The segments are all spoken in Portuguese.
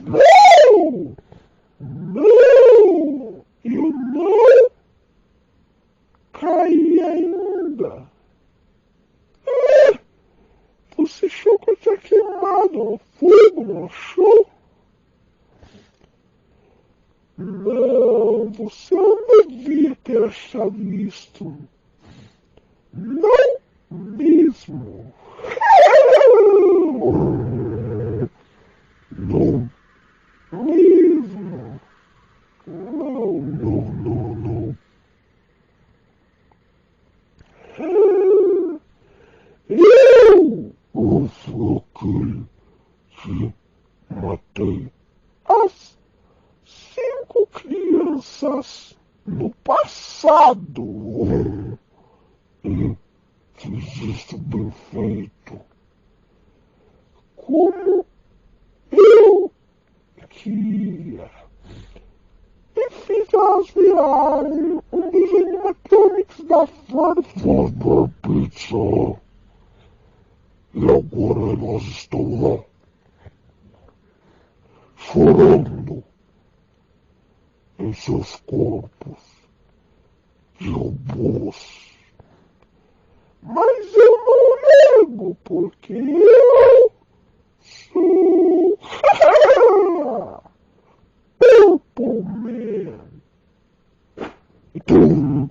Não! Não! Eu não caí ainda. Você achou que eu tinha queimado no fogo, não achou? Não, você não devia ter achado isto. Não mesmo. Não mesmo. Não, não, não, não. Eu fui aquele que matei as 5 crianças no passado. E fiz isso bem feito. Como eu queria. E fiz elas virarem um dos animatronics da Ford Pizza. E agora elas estão lá, chorando em seus corpos de robôs. Mas eu não nego, porque eu sou Purple Man. Então,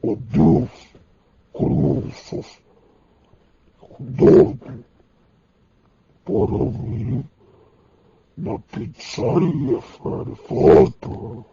ó Deus, crianças, cuidado para mim na pizzaria Firefighter.